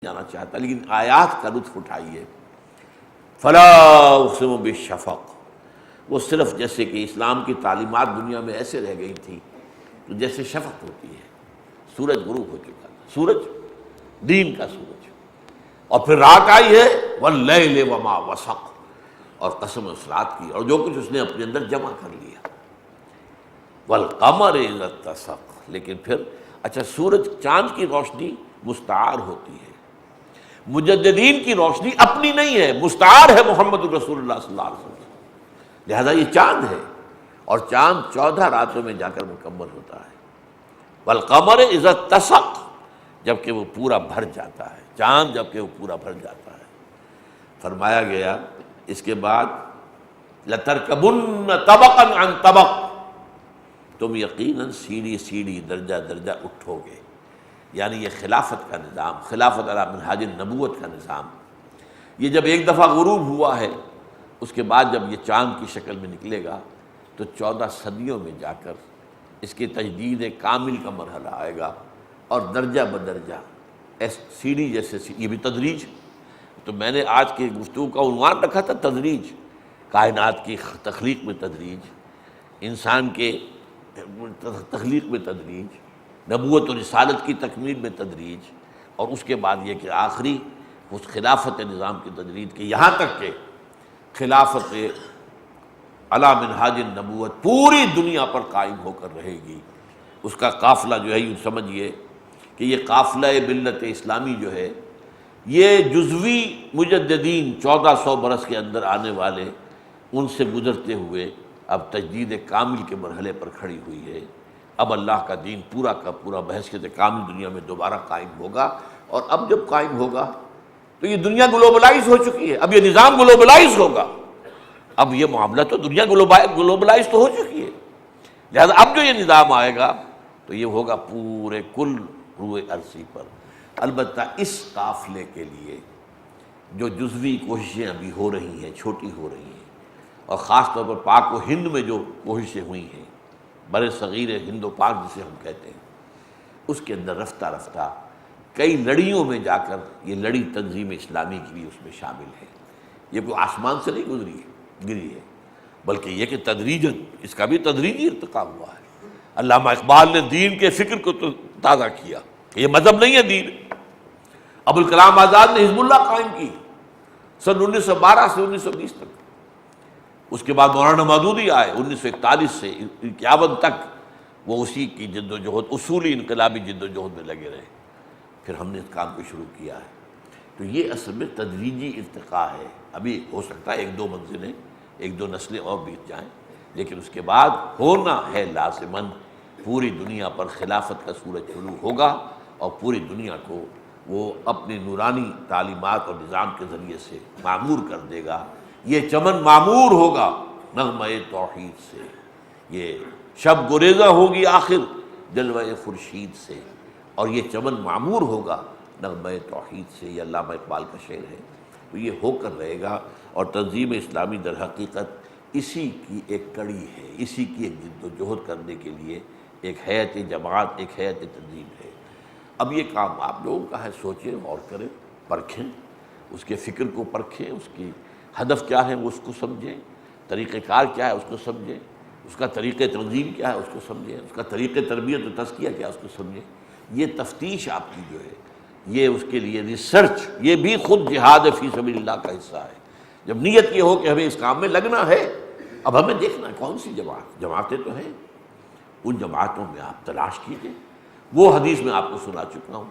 جانا چاہتا، لیکن آیات کا لطف اٹھائیے۔ فلا اقسم بالشفق، وہ صرف جیسے کہ اسلام کی تعلیمات دنیا میں ایسے رہ گئی تھی تو جیسے شفق ہوتی ہے، سورج غروب ہو چکا تھا، سورج دین کا سورج، اور پھر رات آئی ہے واللیل وما وسق، اور قسم اس رات کی اور جو کچھ اس نے اپنے اندر جمع کر لیا، والقمر اذا اتسق، لیکن پھر اچھا سورج چاند کی روشنی مستعار ہوتی ہے، مجددین کی روشنی اپنی نہیں ہے، مستعار ہے محمد رسول اللہ صلی اللہ علیہ وسلم، لہذا یہ چاند ہے، اور چاند 14 راتوں میں جا کر مکمل ہوتا ہے۔ والقمر اذا اتسق، جبکہ وہ پورا بھر جاتا ہے، چاند جبکہ وہ پورا بھر جاتا ہے۔ فرمایا گیا اس کے بعد لَتَرْكَبُنَّ طَبَقًا عَنْ طَبَقٍ، تم یقیناً سیڑھی سیڑھی درجہ درجہ اٹھو گے، یعنی یہ خلافت کا نظام، خلافت علی منہاج النبوت کا نظام، یہ جب ایک دفعہ غروب ہوا ہے، اس کے بعد جب یہ چاند کی شکل میں نکلے گا تو 14 صدیوں میں جا کر اس کی تجدید کامل کا مرحلہ آئے گا، اور درجہ بدرجہ سیڑھی جیسے یہ بھی تدریج۔ تو میں نے آج کی گفتگو کا عنوان رکھا تھا تدریج، کائنات کی تخلیق میں تدریج، انسان کے تخلیق میں تدریج، نبوت و رسالت کی تکمیل میں تدریج، اور اس کے بعد یہ کہ آخری اس خلافت نظام کی تدریج، کہ یہاں تک کہ خلافت علی منہاج النبوت پوری دنیا پر قائم ہو کر رہے گی۔ اس کا قافلہ جو ہے، یوں سمجھیے کہ یہ قافلہ ملت اسلامی جو ہے، یہ جزوی مجددین 1400 برس کے اندر آنے والے، ان سے گزرتے ہوئے اب تجدید کامل کے مرحلے پر کھڑی ہوئی ہے۔ اب اللہ کا دین پورا کا پورا بحیثیت کامل دنیا میں دوبارہ قائم ہوگا، اور اب جب قائم ہوگا تو یہ دنیا گلوبلائز ہو چکی ہے، اب یہ نظام گلوبلائز ہوگا، اب یہ معاملہ تو دنیا گلوبلائز تو ہو چکی ہے، لہذا اب جو یہ نظام آئے گا تو یہ ہوگا پورے کل روئے ارضی پر۔ البتہ اس قافلے کے لیے جو جزوی کوششیں ابھی ہو رہی ہیں، چھوٹی ہو رہی ہیں، اور خاص طور پر پاک و ہند میں جو کوششیں ہوئی ہیں، بر صغیر ہند و پاک جسے ہم کہتے ہیں، اس کے اندر رفتہ رفتہ کئی لڑیوں میں جا کر یہ لڑی تنظیم اسلامی کی بھی اس میں شامل ہے۔ یہ کوئی آسمان سے نہیں گری ہے، بلکہ یہ کہ تدریجاً اس کا بھی تدریجی ارتقا ہوا ہے۔ علامہ اقبال نے دین کے فکر کو تو تازہ کیا کہ یہ مذہب نہیں ہے، دین۔ ابوالکلام آزاد نے حزب اللہ قائم کی سن 1912 سے 1920 تک، اس کے بعد مولانا مودودی آئے 1941 سے 51 تک، وہ اسی کی جد و جہد، اصولی انقلابی جد و جہد میں لگے رہے، پھر ہم نے اس کام کو شروع کیا ہے۔ تو یہ اصل میں تدریجی ارتقاء ہے، ابھی ہو سکتا ہے 1-2 منزلیں، 1-2 نسلیں اور بیت جائیں، لیکن اس کے بعد ہونا ہے لازماً پوری دنیا پر خلافت کا سورج طلوع ہوگا، اور پوری دنیا کو وہ اپنی نورانی تعلیمات اور نظام کے ذریعے سے معمور کر دے گا۔ یہ چمن معمور ہوگا نغمہ توحید سے، یہ شب گریزہ ہوگی آخر جلوہ خورشید سے، اور یہ چمن معمور ہوگا نغمہ توحید سے۔ یہ علامہ اقبال کا شعر ہے، تو یہ ہو کر رہے گا، اور تنظیم اسلامی در حقیقت اسی کی ایک کڑی ہے، اسی کی ایک جد و جہد کرنے کے لیے ایک ہیئت جماعت، ایک ہیئت تنظیم ہے۔ اب یہ کام آپ لوگوں کا ہے، سوچیں، غور کریں، پرکھیں، اس کے فکر کو پرکھیں، اس کی ہدف کیا ہے وہ اس کو سمجھیں، طریقہ کار کیا ہے اس کو سمجھیں، اس کا طریقہ تنظیم کیا ہے اس کو سمجھیں، اس کا طریقہ تربیت و تزکیہ کیا ہے اس کو سمجھیں۔ یہ تفتیش آپ کی جو ہے، یہ اس کے لیے ریسرچ، یہ بھی خود جہاد فی سبیل اللہ کا حصہ ہے۔ جب نیت یہ ہو کہ ہمیں اس کام میں لگنا ہے، اب ہمیں دیکھنا ہے کون سی جماعتیں تو ہیں، ان جماعتوں میں آپ تلاش کیجئے۔ وہ حدیث میں آپ کو سنا چکا ہوں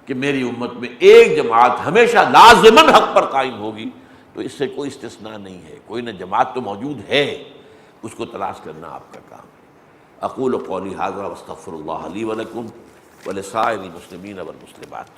کہ میری امت میں ایک جماعت ہمیشہ لازماً حق پر قائم ہوگی، تو اس سے کوئی استثناء نہیں ہے، کوئی نہ جماعت تو موجود ہے، اس کو تلاش کرنا آپ کا کام ہے۔ اقول قولی ھذا واستغفر اللہ لی ولکم ولسائر المسلمین والمسلمات۔